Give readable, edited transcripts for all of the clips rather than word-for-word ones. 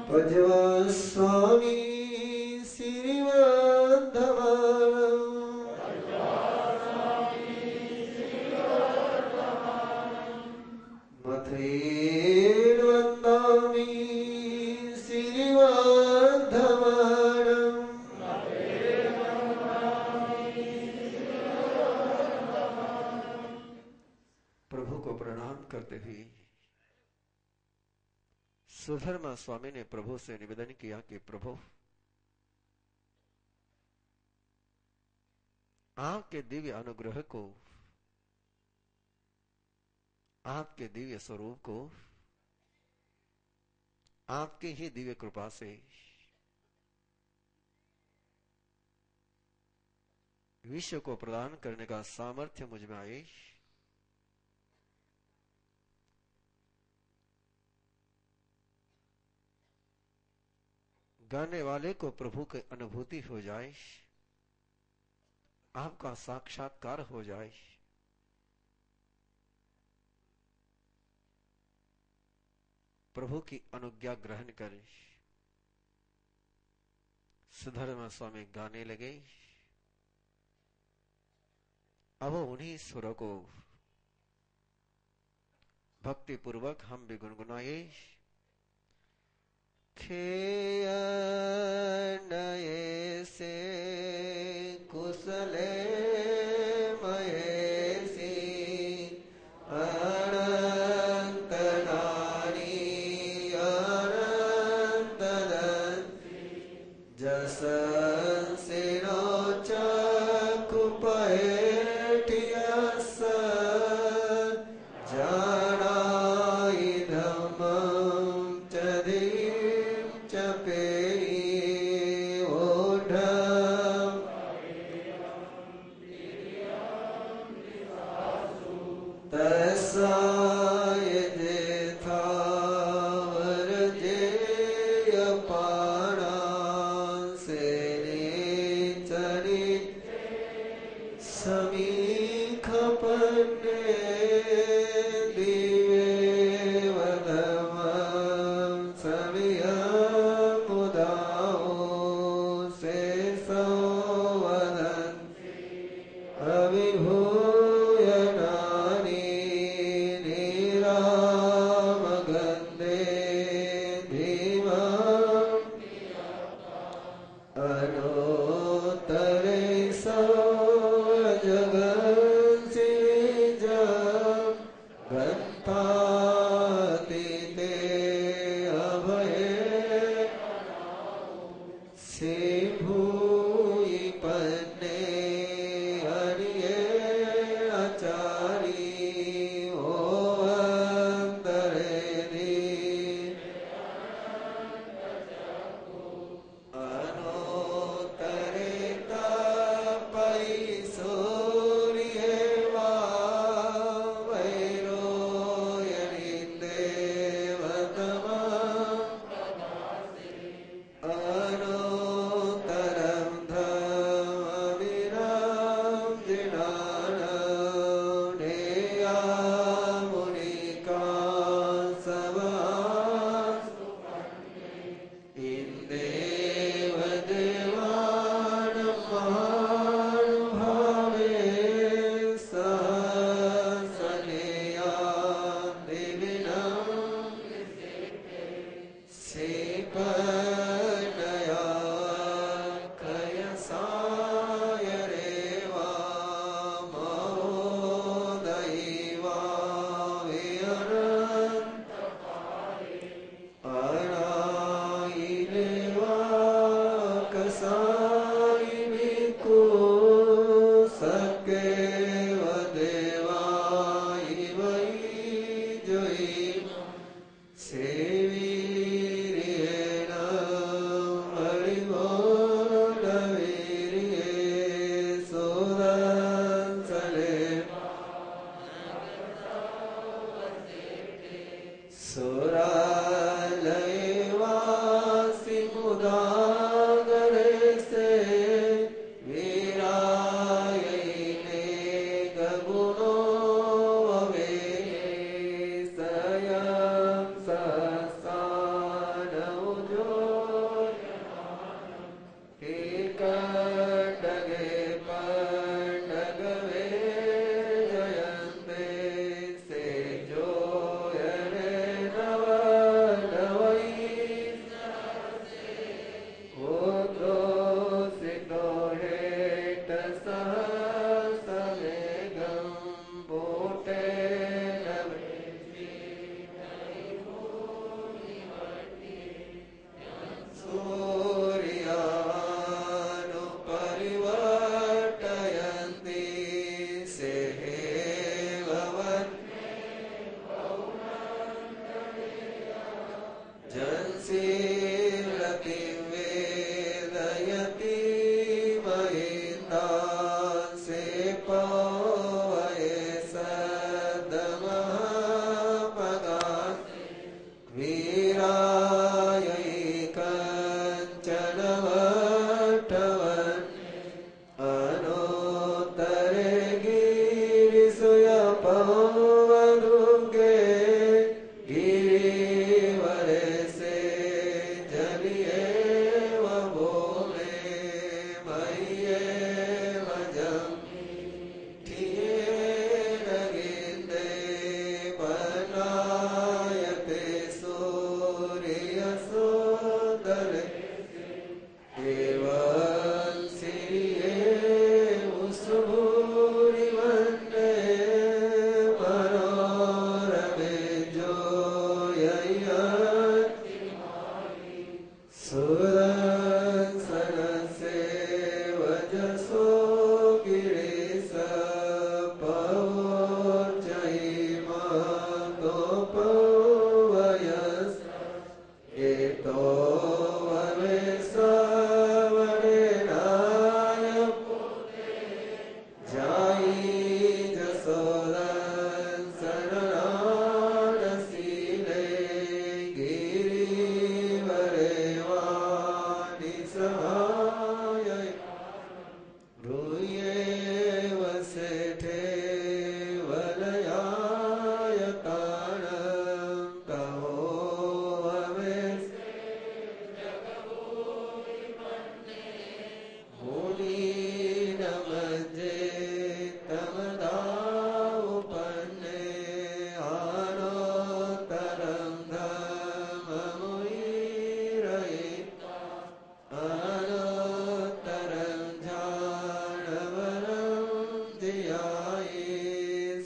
भजवा स्वामी श्रीवद्धमानं मथेन वन्दामि श्रीवद्धमानं प्रभु को प्रणाम करते हुए सुधर्मा स्वामी ने प्रभु से निवेदन किया कि प्रभु, आपके दिव्य अनुग्रह को, आपके दिव्य स्वरूप को, आपकी ही दिव्य कृपा से विश्व को प्रदान करने का सामर्थ्य मुझ में आए। गाने वाले को प्रभु की अनुभूति हो जाए, आपका साक्षात्कार हो जाए। प्रभु की अनुज्ञा ग्रहण करें। सुधर्मा स्वामी गाने लगे। अब उन्हीं सुरों को भक्ति पूर्वक हम भी गुनगुनाए। खेयनये से कुशले महेसी अनंत नारी अनंत जस सिरो चकुपैठियस जानाई धम्मं चदी जनशीलति वेदयति महितान् से पवये सदमपगान् वीरायै कंचन वटवन् अनोत्तरे गिरिसुयपवदुर्गे गिरिवरे से जलिएव भूमे मय्येव जम्ठियेन गिन्दे पनायते सूर्यसुन्दरे एवं सिरिये उस्भूरिवन्ने मनोरमे जोययत् सुदर्शनसे वजसो गिरीश पवोर्जयिमतोपवयस् एतो वमे सवरेणाय जायि जसोदर्शननादशीले गिरिवरे वाणि सहायै ब्रूयेव सेठे वलयाय ताणं कहो वमे मुनीनमजे तमदावुपन्ने आनोत्तरं धममुयिरये अनोत्तरं झाणवरं धियाये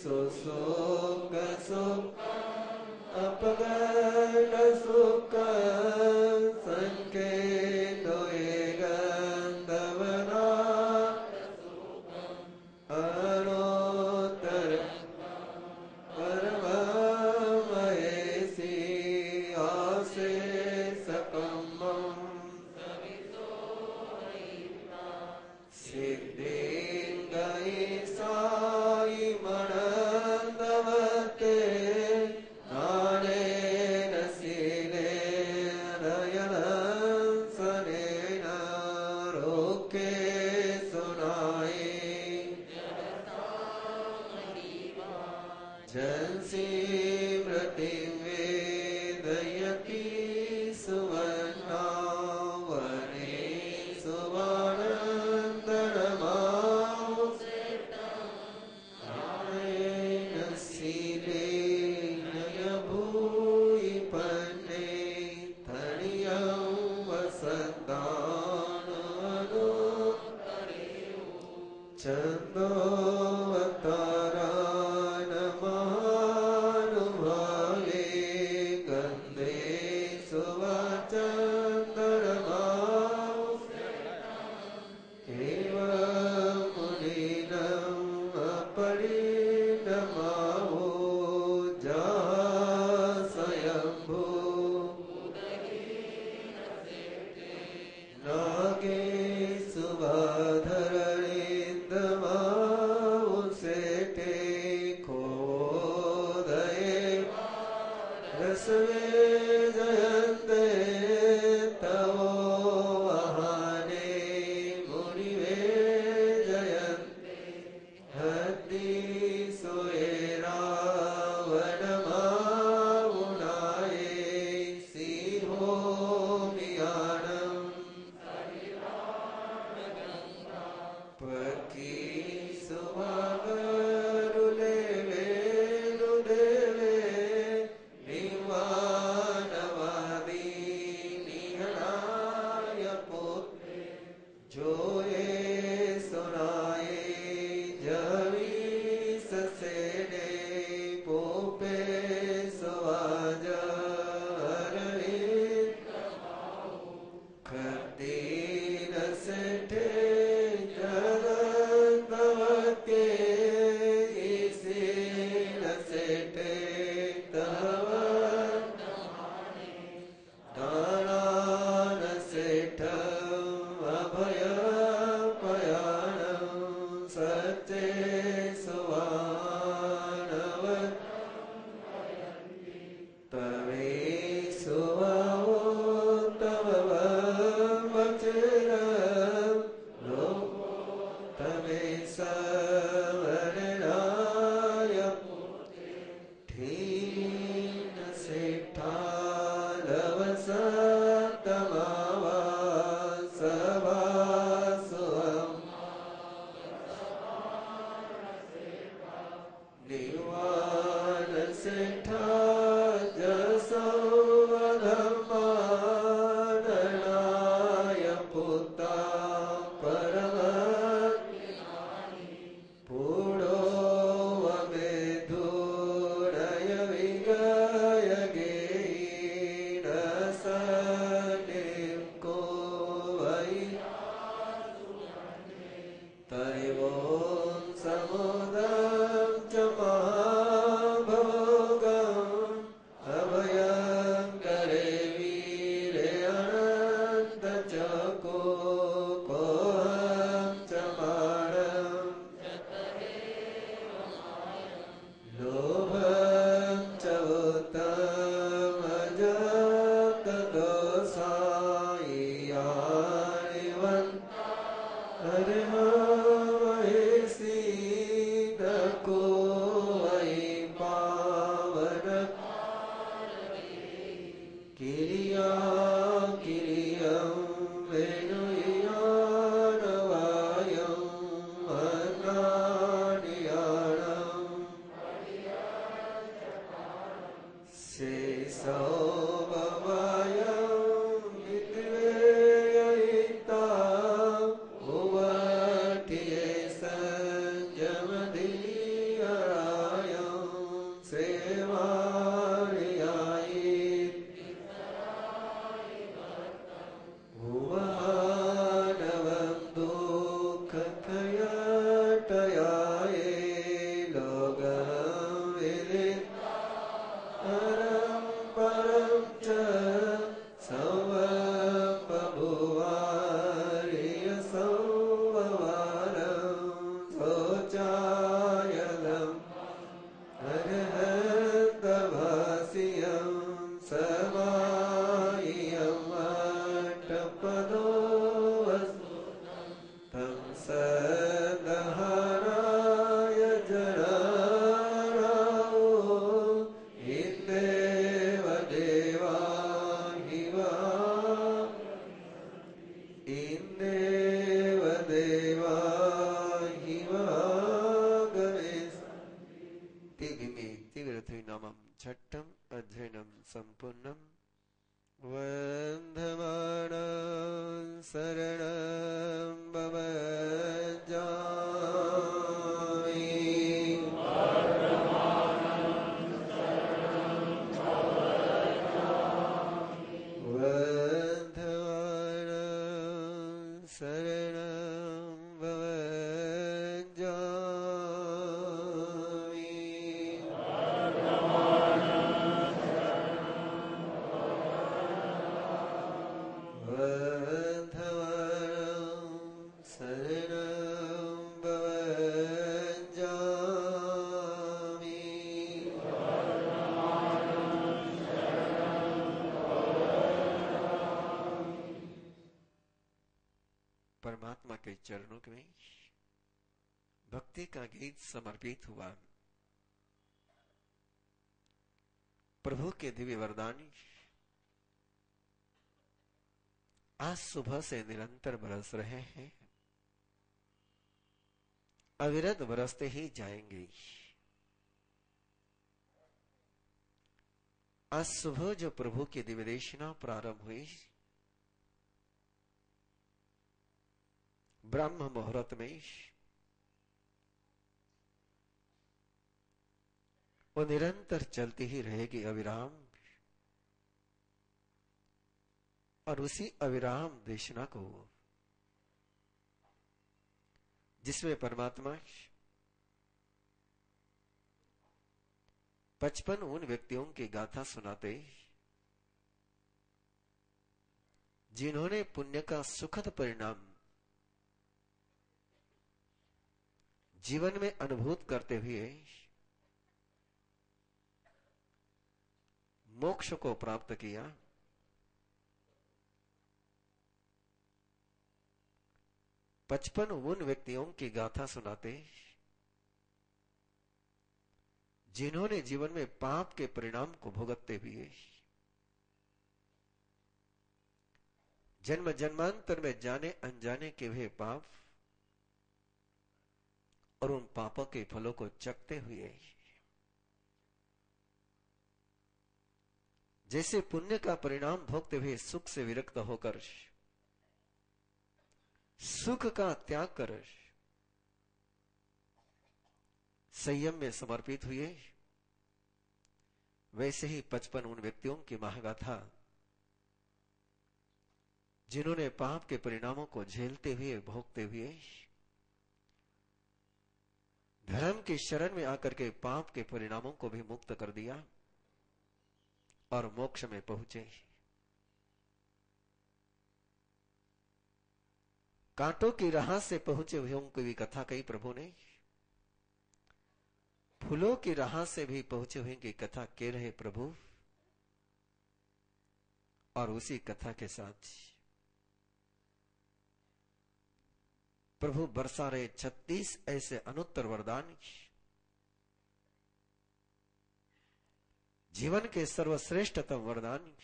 सुसुखसुख अपगतसुखं संकेतोये गन्धवना अनोत्तर परममहेसि आसे सकमं सिद्धिं गई साई मनन्दवते नानेन शीले सनिम को वही तरिवों समुदं च महाभोगं अभयं करे वीरे अनंत चको कोहं च माणं लोभं च उत्तम जगत दोषायानिवन् हरिहमहिषि को वही पावन किरिया किरियं वेणुयानवायं अन्नानियाणं शेषो भवायं विद्वेययिता उवटिये संयमधियरायं सेवार्यायि उवानवं दुःखक्षयटयाये लोकं विदित् परं परं च संवपभुवार्यसंववारं शोचायलं अर्हन्तभास्यं समाह्यं अट्टपदो तं सदहराय जरारावो इन्देव देवा हिवा इन्देव देवा हिवा गणेश तीव्रथुनामं छट्टम अध्ययनं सम्पूर्णम् वन्दमानं शरणं भवजामि वन्दमानं शरणं भवजामि वन्दमानं शरणं भवजामि परमात्मा के चरणों में भक्ति का गीत समर्पित हुआ। प्रभु के दिव्य वरदान आज सुबह से निरंतर बरस रहे हैं, अविरत बरसते ही जाएंगे। आज सुबह जो प्रभु की दिव्य देशना प्रारंभ हुई, ब्रह्म मुहूर्त में वो निरंतर चलती ही रहेगी अविराम, और उसी अविराम देशना को जिसमें परमात्मा 55 उन व्यक्तियों की गाथा सुनाते जिन्होंने पुण्य का सुखद परिणाम जीवन में अनुभूत करते हुए मोक्ष को प्राप्त किया। पचपन उन व्यक्तियों की गाथा सुनाते जिन्होंने जीवन में पाप के परिणाम को भुगतते हुए जन्म जन्मांतर में जाने अनजाने के हुए पाप और उन पापों के फलों को चखते हुए जैसे पुण्य का परिणाम भोगते हुए सुख से विरक्त होकर सुख का त्याग कर संयम में समर्पित हुए, वैसे ही 55 उन व्यक्तियों की महागाथा जिन्होंने पाप के परिणामों को झेलते हुए भोगते हुए धर्म की शरण में आकर के पाप के परिणामों को भी मुक्त कर दिया और मोक्ष में पहुंचे। कांटों की राह से पहुंचे हुए की भी कथा कही प्रभु ने, फूलों की राह से भी पहुंचे हुए की कथा कह रहे प्रभु। और उसी कथा के साथ प्रभु बरसा रहे 36 ऐसे अनुत्तर वरदान, जीवन के सर्वश्रेष्ठतम वरदान,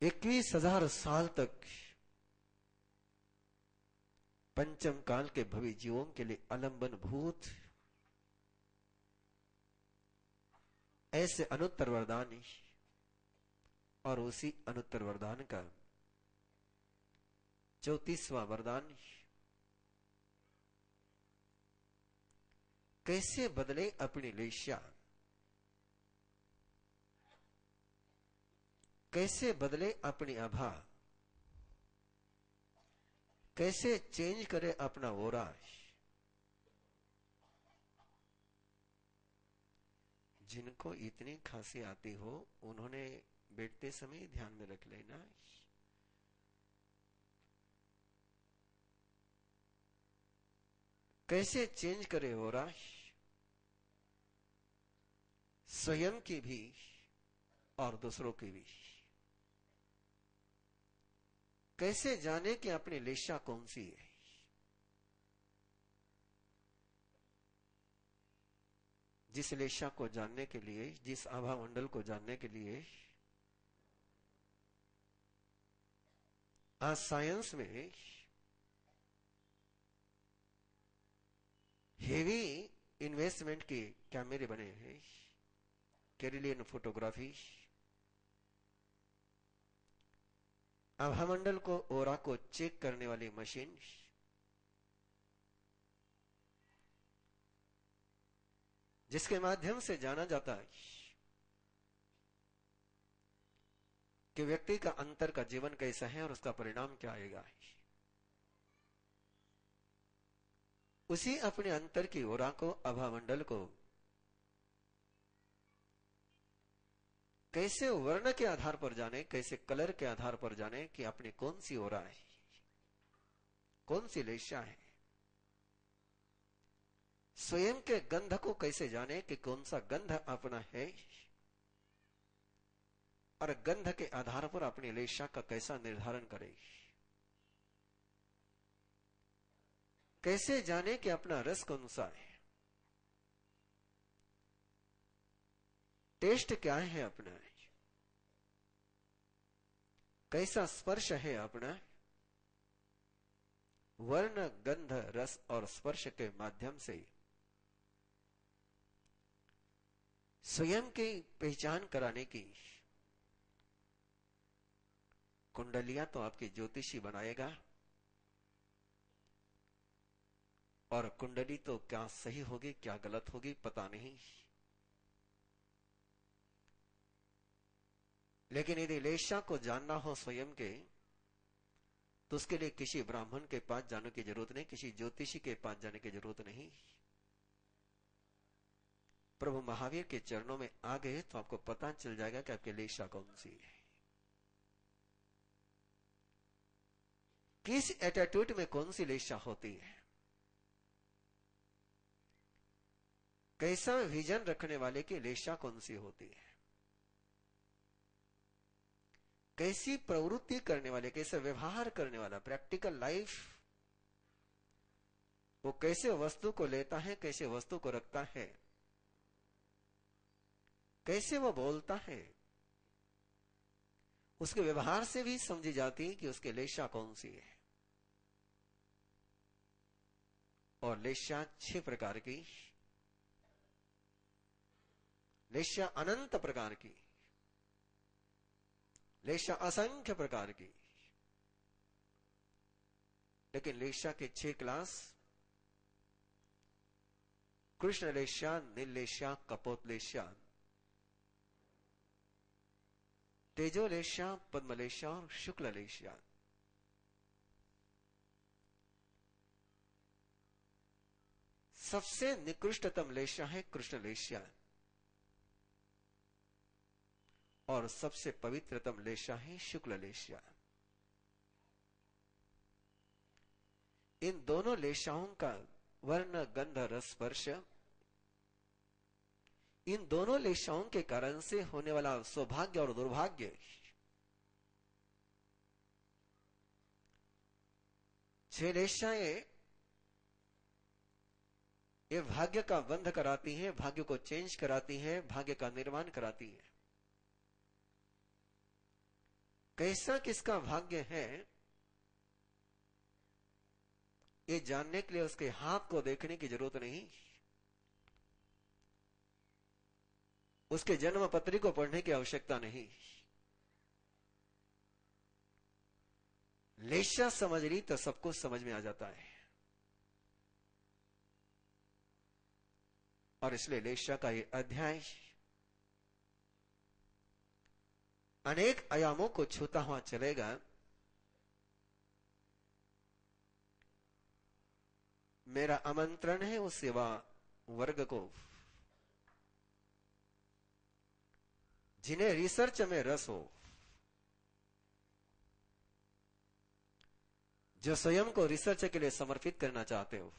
21,000 साल तक पंचम काल के भवी जीवों के लिए आलंबन भूत ऐसे अनुत्तर वरदान। और उसी अनुत्तर वरदान का 34वां वरदान, कैसे बदले अपनी लेशा, कैसे बदले अपनी आभा, कैसे चेंज करे अपना ओरा। जिनको इतनी खांसी आती हो उन्होंने बैठते समय ध्यान में रख लेना, कैसे चेंज करे ओरा, स्वयं की भी और दूसरों की भी। कैसे जाने कि अपनी लेशा कौन सी है। जिस लेशा को जानने के लिए, जिस आभा मंडल को जानने के लिए आज साइंस में हेवी इन्वेस्टमेंट के कैमरे बने हैं, कैरिलियन फोटोग्राफी, आभामंडल को ओरा को चेक करने वाली मशीन, जिसके माध्यम से जाना जाता है कि व्यक्ति का अंतर का जीवन कैसा है और उसका परिणाम क्या आएगा। उसी अपने अंतर की ओरा को, आभामंडल को कैसे वर्ण के आधार पर जाने, कैसे कलर के आधार पर जाने कि अपनी कौन सी ओरा है, कौन सी लेशा है। स्वयं के गंध को कैसे जाने कि कौन सा गंध अपना है, और गंध के आधार पर अपनी लेशा का कैसा निर्धारण करे। कैसे जाने कि अपना रस कौन सा है, टेस्ट क्या है अपना, कैसा स्पर्श है अपना। वर्ण, गंध, रस और स्पर्श के माध्यम से स्वयं की पहचान कराने की कुंडलियां तो आपकी ज्योतिषी बनाएगा, और कुंडली तो क्या सही होगी क्या गलत होगी पता नहीं। लेकिन यदि लेशा को जानना हो स्वयं के, तो उसके लिए किसी ब्राह्मण के पास जाने की जरूरत नहीं, किसी ज्योतिषी के पास जाने की जरूरत नहीं। प्रभु महावीर के चरणों में आ गए तो आपको पता चल जाएगा कि आपकी लेशा कौन सी है, किस एटीट्यूड में कौन सी लेशा होती है। कैसा विजन रखने वाले की लेशा कौन सी होती है, कैसी प्रवृत्ति करने वाले, कैसे व्यवहार करने वाला, प्रैक्टिकल लाइफ, वो कैसे वस्तु को लेता है, कैसे वस्तु को रखता है, कैसे वो बोलता है। उसके व्यवहार से भी समझी जाती है कि उसकी लेशा कौन सी है। और लेशा 6 प्रकार की, लेशा अनंत प्रकार की, लेशा असंख्य प्रकार की। लेकिन लेशा के 6 क्लास, कृष्ण लेशा, नील लेशा, कपोत लेशा, तेजोलेशा, पद्मलेशा और शुक्ललेशा। सबसे निकृष्टतम लेशा है कृष्णलेशा और सबसे पवित्रतम लेशा है शुक्ललेशा। इन दोनों लेशाओं का वर्ण, गंध, रस, स्पर्श, इन दोनों लेशाओं के कारण से होने वाला सौभाग्य और दुर्भाग्य, छह लेशाएं ये भाग्य का बंध कराती हैं, भाग्य को चेंज कराती हैं, भाग्य का निर्माण कराती हैं। कैसा किसका भाग्य है ये जानने के लिए उसके हाथ को देखने की जरूरत नहीं, उसके जन्म पत्री को पढ़ने की आवश्यकता नहीं। लेशा समझ ली तो सब कुछ समझ में आ जाता है। और इसलिए लेशा का ये अध्याय अनेक आयामों को छूता हुआ चलेगा। मेरा आमंत्रण है उस सेवा वर्ग को जिन्हें रिसर्च में रस हो, जो स्वयं को रिसर्च के लिए समर्पित करना चाहते हो।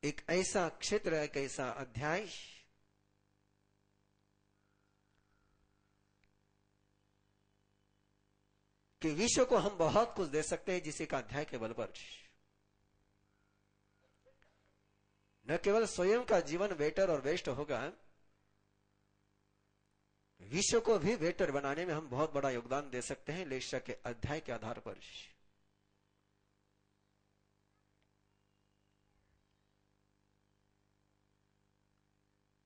एक ऐसा क्षेत्र, एक ऐसा अध्याय कि विश्व को हम बहुत कुछ दे सकते हैं जिस एक अध्याय के बल पर। न केवल स्वयं का जीवन बेटर और बेस्ट होगा, विश्व को भी बेटर बनाने में हम बहुत बड़ा योगदान दे सकते हैं लेशा के अध्याय के आधार पर।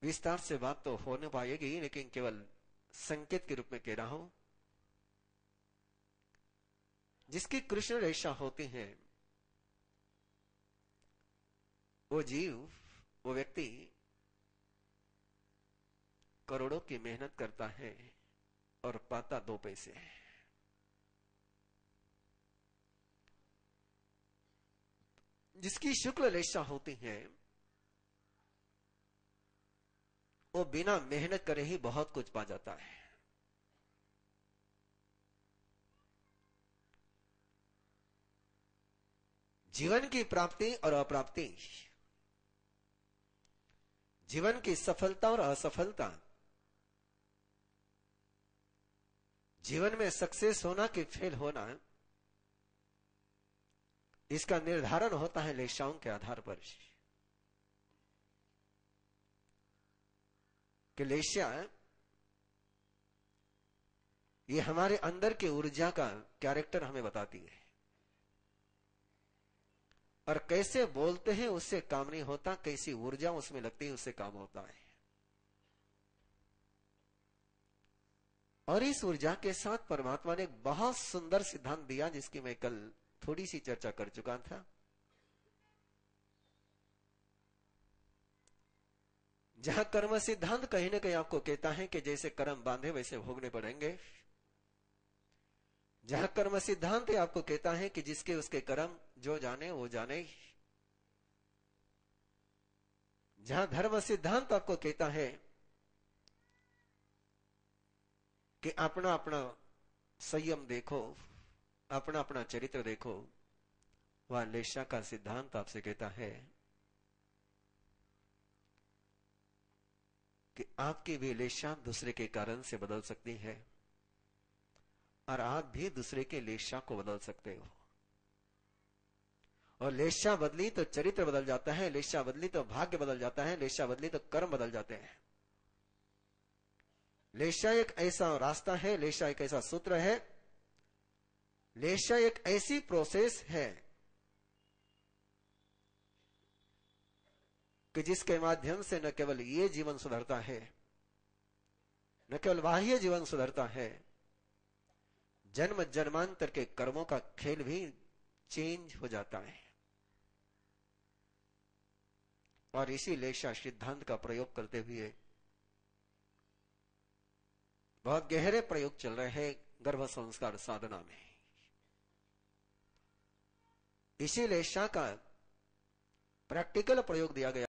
विस्तार से बात तो हो नहीं पाएगी, लेकिन केवल संकेत के रूप में कह रहा हूं। जिसकी कृष्ण रेशा होती है वो जीव, वो व्यक्ति करोड़ों की मेहनत करता है और पाता 2 पैसे। जिसकी शुक्ल रेशा होती है वो बिना मेहनत करे ही बहुत कुछ पा जाता है। जीवन की प्राप्ति और अप्राप्ति, जीवन की सफलता और असफलता, जीवन में सक्सेस होना कि फेल होना, इसका निर्धारण होता है लेशाओं के आधार पर। कि लेशा ये हमारे अंदर की ऊर्जा का कैरेक्टर हमें बताती है, और कैसे बोलते हैं उससे काम नहीं होता, कैसी ऊर्जा उसमें लगती है उससे काम होता है। और इस ऊर्जा के साथ परमात्मा ने एक बहुत सुंदर सिद्धांत दिया जिसकी मैं कल थोड़ी सी चर्चा कर चुका था। जहां कर्म सिद्धांत कहीं ना कहीं आपको कहता है कि जैसे कर्म बांधे वैसे भोगने पड़ेंगे, जहां कर्म सिद्धांत आपको कहता है कि जिसके उसके कर्म जो जाने वो जाने, जहां धर्म सिद्धांत आपको कहता है कि अपना अपना संयम देखो, अपना अपना चरित्र देखो, वह लेशा का सिद्धांत आपसे कहता है कि आपकी भी लेशा दूसरे के कारण से बदल सकती है और आप भी दूसरे के लेशा को बदल सकते हो। और लेशा बदली तो चरित्र बदल जाता है, लेशा बदली तो भाग्य बदल जाता है, लेशा बदली तो कर्म बदल जाते हैं। लेशा एक ऐसा रास्ता है, लेशा एक ऐसा सूत्र है, लेशा एक ऐसी प्रोसेस है कि जिसके माध्यम से न केवल ये जीवन सुधरता है, न केवल बाह्य जीवन सुधरता है, जन्म जन्मांतर के कर्मों का खेल भी चेंज हो जाता है। और इसी लेशा सिद्धांत का प्रयोग करते हुए बहुत गहरे प्रयोग चल रहे हैं गर्भ संस्कार साधना में। इसीलिए शाह का प्रैक्टिकल प्रयोग दिया गया।